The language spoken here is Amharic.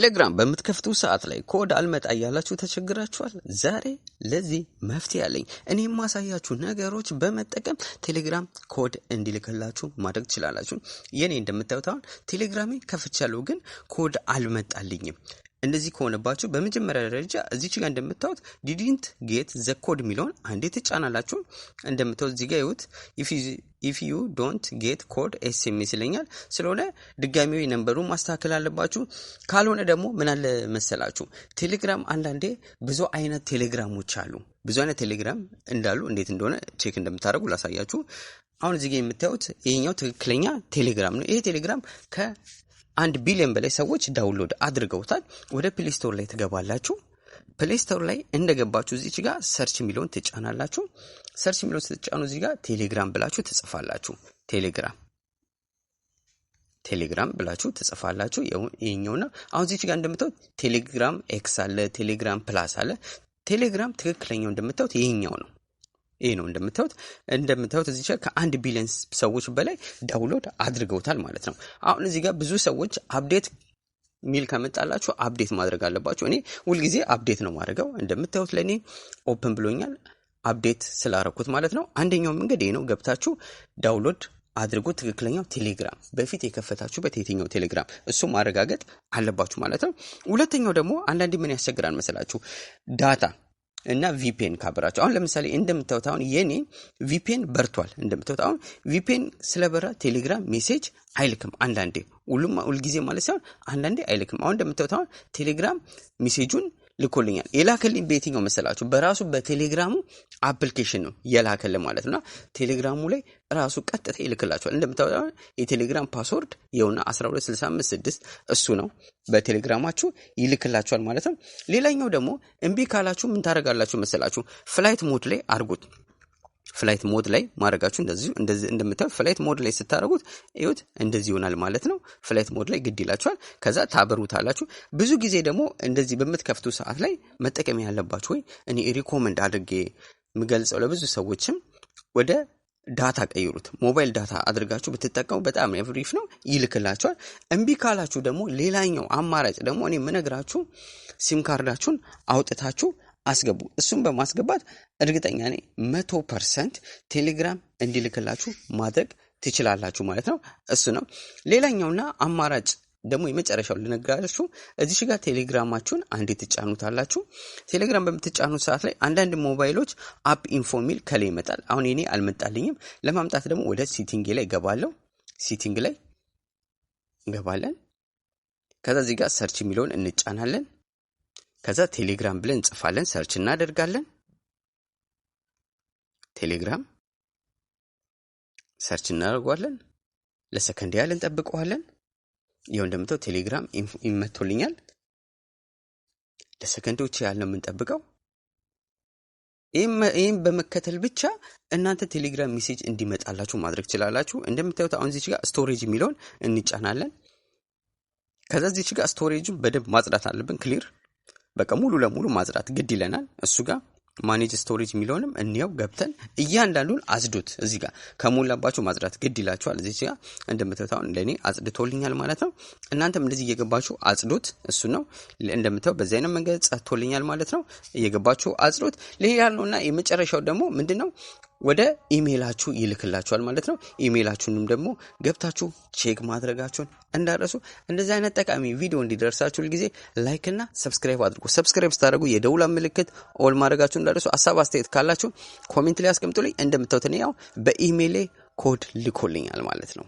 ቴሌግራም በምትከፍቱ ሰዓት ላይ ኮድ አልመጣ እያላችሁ ተቸግራችኋል? ዛሬ ለዚህ መፍትሄ አለኝ። እኔ የማሳያችሁ ነገሮች በመጠቀም ቴሌግራም ኮድ እንዲልክላችሁ ማድረግ ትችላላችሁ። የኔ እንደምታዩት አሁን ቴሌግራሜን ከፍቻለሁ፣ ግን ኮድ አልመጣልኝም። እንደዚህ ከሆነባችሁ በመጀመሪያ ደረጃ እዚች ጋር እንደምታዩት ዲድንት ጌት ዘ ኮድ ሚለውን አንዴ ተጫናላችሁ። እንደምታዩት እዚህ ጋር ይሁት if you don't get code SMS ይለኛል። ስለሆነ ድጋሚው ነምበሩን ማስተካከል አለባችሁ። ካልሆነ ደግሞ ምን አለ መሰላችሁ ቴሌግራም አንዳንዴ ብዙ አይነት ቴሌግራሞች አሉ። ብዙ አይነት ቴሌግራም እንዳሉ እንዴት እንደሆነ ቼክ እንደምታደርጉ ላሳያችሁ። አሁን እዚህ ጋር የምታዩት ይሄኛው ትክክለኛ ቴሌግራም ነው። ይሄ ቴሌግራም ከ1 ቢሊዮን በላይ ሰዎች ዳውንሎድ አድርገውታል። ወደ ፕሌይ ስቶር ላይ ትገባላችሁ። ፕሌይ ስቶር ላይ እንደገባችሁ እዚች ጋር ሰርች ሚለውን ትጫናላችሁ። ሰርች ሚለውን ስትጫኑ እዚህ ጋር ቴሌግራም ብላችሁ ትጽፋላችሁ። ቴሌግራም ብላችሁ ትጽፋላችሁ። ይሄኛውና አሁን እዚች ጋር እንደምታዩት ቴሌግራም ኤክስ አለ፣ ቴሌግራም ፕላስ አለ። ቴሌግራም ትክክለኛው እንደምታዩት ይሄኛው ነው። ይሄ ነው እንደምታዩት እዚህ ጋር ከ1 ቢሊዮን ሰዎች በላይ ዳውንሎድ አድርገውታል ማለት ነው። አሁን እዚህ ጋር ብዙ ሰዎች አፕዴት ሚል ከመጣላችሁ አፕዴት ማድረግ አለባችሁ። እኔ ሁሉ ጊዜ አፕዴት ነው ማድረገው። እንደምታዩት ለኔ ኦፕን ብሎኛል አፕዴት ስላረኩት ማለት ነው። አንደኛው መንገድ ይሄ ነው። ገብታችሁ ዳውንሎድ አድርጉ ትክክለኛው ቴሌግራም በፊት የከፈታችሁበት የትኛው ቴሌግራም እሱ ማረጋገጥ አለባችሁ ማለት ነው። ሁለተኛው ደግሞ አንዳንዴ ምን ያስቸግራል መሰላችሁ ዳታ እና ቪፒኤን ካብራችሁ። አሁን ለምሳሌ እንደምታዩት አሁን የኔ ቪፒኤን በርቷል። እንደምታዩት አሁን ቪፒኤን ስለበራ ቴሌግራም ሜሴጅ አይልክም። አንዳንዴ ሁልጊዜ ማለት ሳይሆን አንዳንዴ አይልክም። አሁን እንደምታዩት አሁን ቴሌግራም ሜሴጁን ልኮልኛል። የላከልኝ በየትኛው መሰላችሁ በራሱ በቴሌግራሙ አፕሊኬሽን ነው የላከልኝ ማለት ነው። ቴሌግራሙ ላይ ራሱ ቀጥታ ይልክላችኋል። እንደምታዩት አሁን የቴሌግራም ፓስወርድ የውና 12656 እሱ ነው በቴሌግራማችሁ ይልክላችኋል ማለት ነው። ሌላኛው ደግሞ እምቢ ካላችሁ ምን ታረጋላችሁ መሰላችሁ ፍላይት ሞድ ላይ አርጉት። ፍላይት ሞድ ላይ ማድረጋችሁ እንደዚህ እንደምታዩት ፍላይት ሞድ ላይ ስታረጉት እዩት እንደዚህ ይሆናል ማለት ነው። ፍላይት ሞድ ላይ ግድ ይላችኋል። ከዛ ታበሩታላችሁ። ብዙ ጊዜ ደግሞ እንደዚህ በመትከፍቱ ሰዓት ላይ መጠቀም ያለባችሁ ወይ እኔ ሪኮመንድ አድርጌ ምገልጸው ለብዙ ሰዎችም ወደ ዳታ ቀይሩት። ሞባይል ዳታ አድርጋችሁ ብትጠቀሙ በጣም አሪፍ ነው፣ ይልክላችኋል። እምቢ ካላችሁ ደግሞ ሌላኛው አማራጭ ደግሞ እኔ ምነግራችሁ ሲም ካርዳችሁን አውጥታችሁ አስገቡ። እሱን በማስገባት እርግጠኛ ነኝ 100% ቴሌግራም እንዲልክላችሁ ማድረግ ትችላላችሁ ማለት ነው። እሱ ነው። ሌላኛውና አማራጭ ደግሞ የመጨረሻው ልነግራችሁ እዚህ ጋር ቴሌግራማችሁን አንዴ ትጫኑታላችሁ። ቴሌግራም በምትጫኑት ሰዓት ላይ አንዳንድ ሞባይሎች አፕ ኢንፎ ሚል ከላይ ይመጣል። አሁን እኔ አልመጣልኝም። ለማምጣት ደግሞ ወደ ሴቲንግ ላይ ገባለሁ። ሴቲንግ ላይ ገባለን። ከዛ እዚህ ጋር ሰርች ሚለውን እንጫናለን። ከዛ ቴሌግራም ብለን እንጽፋለን፣ ሰርች እናደርጋለን። ቴሌግራም ሰርች እናደርጋለን። ለሰከንድ ያህል እንጠብቀዋለን። ይሄው እንደምታዩት ቴሌግራም ይመቶልኛል። ለሰከንዶች ያህል ነው የምንጠብቀው። ይሄን በመከተል ብቻ እናንተ ቴሌግራም ሜሴጅ እንዲመጣላችሁ ማድረግ ትችላላችሁ። እንደምታዩት አሁን እዚህ ጋር ስቶሬጅ ሚለውን እንጫናለን። ከዛ እዚህ ጋር ስቶሬጁን በደንብ ማጽዳት አለብን። ክሊር በቃ ሙሉ ለሙሉ ማጽዳት ግድ ይለናል። እሱ ጋር ማኔጅ ስቶሬጅ ሚለውንም እንየው ገብተን እያንዳንዱን አጽዱት። እዚህ ጋር ከሞላባችሁ ማጽዳት ግድ ይላችኋል። እዚህ ጋር እንደምታዩት አሁን ለኔ አጽድቶልኛል ማለት ነው። እናንተም እንደዚህ እየገባችሁ አጽዱት። እሱ ነው እንደምታዩት በዚህ አይነት መንገድ ጸድቶልኛል ማለት ነው። እየገባችሁ አጽዱት። ሌላ ነውና የመጨረሻው ደግሞ ምንድነው ወደ ኢሜይላችሁ ይልክላችኋል ማለት ነው። ኢሜይላችሁንም ደግሞ ገብታችሁ ቼክ ማድረጋችሁን እንዳረሱ። እንደዚህ አይነት ጠቃሚ ቪዲዮ እንዲደርሳችሁ ሁልጊዜ ላይክ እና ሰብስክራይብ አድርጉ። ሰብስክራይብ ስታደርጉ የደውላ ምልክት ኦል ማድረጋችሁን እንዳረሱ። ሐሳብ አስተያየት ካላችሁ ኮሜንት ላይ አስቀምጡልኝ። እንደምታዩት ነው ያው በኢሜይል ኮድ ልኮልኛል ማለት ነው።